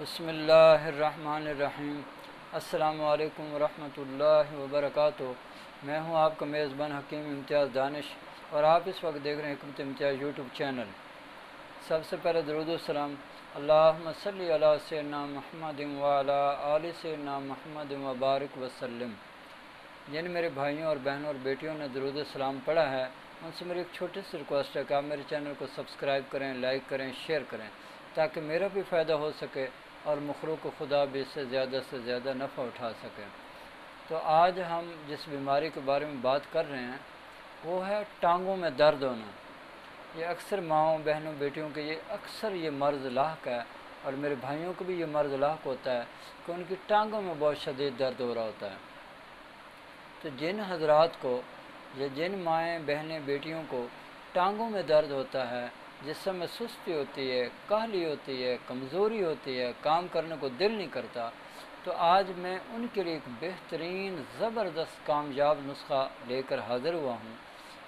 بسم اللہ الرحمن الرحیم۔ السلام علیکم ورحمۃ اللہ وبرکاتہ۔ میں ہوں آپ کا میزبان حکیم امتیاز دانش اور آپ اس وقت دیکھ رہے ہیں حکمت امتیاز یوٹیوب چینل۔ سب سے پہلے درود و سلام اللہم صلی علی سیدنا محمد وعلی آل سیدنا محمد وبارک وسلم۔ جن میرے بھائیوں اور بہنوں اور بیٹیوں نے درود و سلام پڑھا ہے ان سے میری ایک چھوٹی سی ریکویسٹ ہے کہ آپ میرے چینل کو سبسکرائب کریں، لائک کریں، شیئر کریں تاکہ میرا بھی فائدہ ہو سکے اور مخلوق خدا بھی اس سے زیادہ نفع اٹھا سکے۔ تو آج ہم جس بیماری کے بارے میں بات کر رہے ہیں وہ ہے ٹانگوں میں درد ہونا۔ یہ اکثر ماؤں، بہنوں، بیٹیوں کے یہ مرض لاحق ہے، اور میرے بھائیوں کو بھی یہ مرض لاحق ہوتا ہے کہ ان کی ٹانگوں میں بہت شدید درد ہو رہا ہوتا ہے۔ تو جن حضرات کو یا جن مائیں، بہنیں، بیٹیوں کو ٹانگوں میں درد ہوتا ہے، جسم میں سستی ہوتی ہے، کاہلی ہوتی ہے، کمزوری ہوتی ہے، کام کرنے کو دل نہیں کرتا، تو آج میں ان کے لیے ایک بہترین زبردست کامیاب نسخہ لے کر حاضر ہوا ہوں۔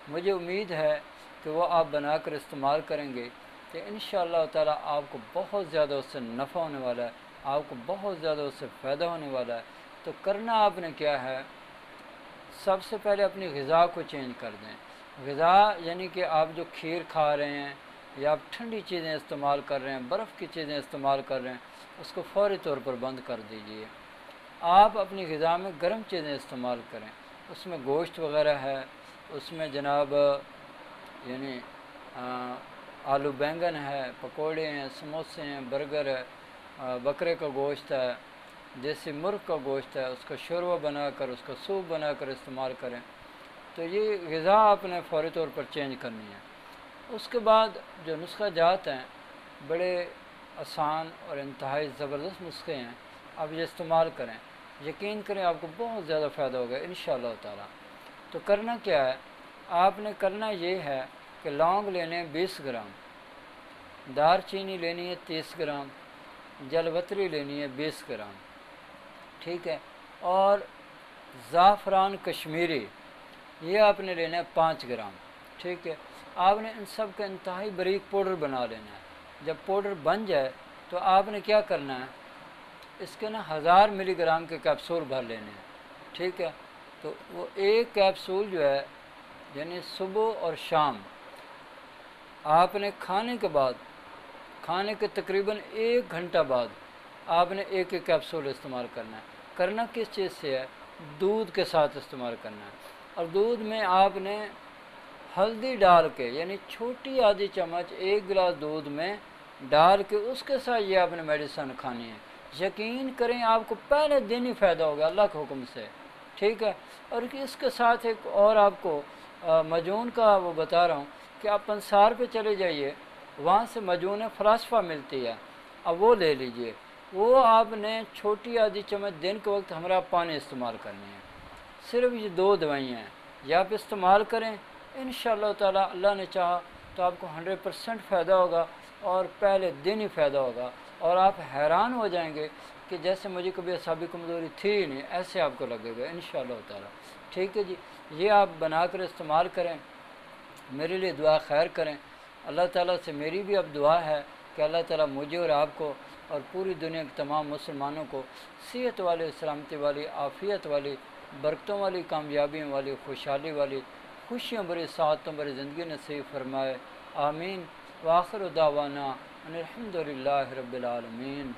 مجھے امید ہے کہ وہ آپ بنا کر استعمال کریں گے کہ انشاءاللہ تعالیٰ آپ کو بہت زیادہ اس سے نفع ہونے والا ہے، آپ کو بہت زیادہ اس سے فائدہ ہونے والا ہے۔ تو کرنا آپ نے کیا ہے، سب سے پہلے اپنی غذا کو چینج کر دیں۔ غذا یعنی کہ آپ جو کھیر کھا رہے ہیں یا آپ ٹھنڈی چیزیں استعمال کر رہے ہیں، برف کی چیزیں استعمال کر رہے ہیں، اس کو فوری طور پر بند کر دیجئے۔ آپ اپنی غذا میں گرم چیزیں استعمال کریں، اس میں گوشت وغیرہ ہے، اس میں جناب یعنی آلو بینگن ہے، پکوڑے ہیں، سموسے ہیں، برگر ہے، بکرے کا گوشت ہے، دیسی مرغ کا گوشت ہے، اس کا شوربہ بنا کر، اس کا سوپ بنا کر استعمال کریں۔ تو یہ غذا آپ نے فوری طور پر چینج کرنی ہے۔ اس کے بعد جو نسخہ جات ہیں بڑے آسان اور انتہائی زبردست نسخے ہیں، آپ یہ استعمال کریں، یقین کریں آپ کو بہت زیادہ فائدہ ہوگا انشاءاللہ تعالیٰ۔ تو کرنا کیا ہے، آپ نے کرنا یہ ہے کہ لونگ لینے 20 گرام، دار چینی لینی ہے 30 گرام، جل وتری لینی ہے 20 گرام، ٹھیک ہے، اور زعفران کشمیری یہ آپ نے لینا ہے 5 گرام، ٹھیک ہے۔ آپ نے ان سب کا انتہائی باریک پاؤڈر بنا لینا ہے۔ جب پاؤڈر بن جائے تو آپ نے کیا کرنا ہے، اس کے 1000 ملی گرام کے کیپسول بھر لینے ہیں، ٹھیک ہے۔ تو وہ ایک کیپسول جو ہے یعنی صبح اور شام آپ نے کھانے کے بعد، کھانے کے تقریباً 1 گھنٹہ بعد آپ نے ایک کیپسول استعمال کرنا ہے۔ کرنا کس چیز سے ہے، دودھ کے ساتھ استعمال کرنا ہے، اور دودھ میں آپ نے ہلدی ڈال کے یعنی چھوٹی آدھی چمچ 1 گلاس دودھ میں ڈال کے اس کے ساتھ یہ آپ نے میڈیسن کھانی ہے۔ یقین کریں آپ کو پہلے دن ہی فائدہ ہوگا اللہ کے حکم سے، ٹھیک ہے۔ اور اس کے ساتھ ایک اور آپ کو مجون کا وہ بتا رہا ہوں کہ آپ پنسار پہ چلے جائیے، وہاں سے مجون فلاسفہ ملتی ہے، اب وہ لے لیجئے۔ وہ آپ نے چھوٹی آدھی چمچ دن کے وقت ہمارا پانی استعمال کرنی ہے۔ صرف یہ 2 دوائیاں ہیں، یہ آپ استعمال کریں، انشاءاللہ تعالیٰ اللہ نے چاہا تو آپ کو 100% فائدہ ہوگا، اور پہلے دن ہی فائدہ ہوگا، اور آپ حیران ہو جائیں گے کہ جیسے مجھے کبھی اعصابی کمزوری تھی ہی نہیں، ایسے آپ کو لگے گا انشاءاللہ تعالیٰ، ٹھیک ہے جی۔ یہ آپ بنا کر استعمال کریں، میرے لیے دعا خیر کریں۔ اللہ تعالیٰ سے میری بھی اب دعا ہے کہ اللہ تعالیٰ مجھے اور آپ کو اور پوری دنیا کے تمام مسلمانوں کو صحت والی، سلامتی والی، عافیت والی، برکتوں والی، کامیابیوں والی، خوشحالی والی، خوشیوں بھری، سعادتوں بھری زندگی نصیب فرمائے، آمین۔ وآخر دعوانا ان الحمد للہ رب العالمین۔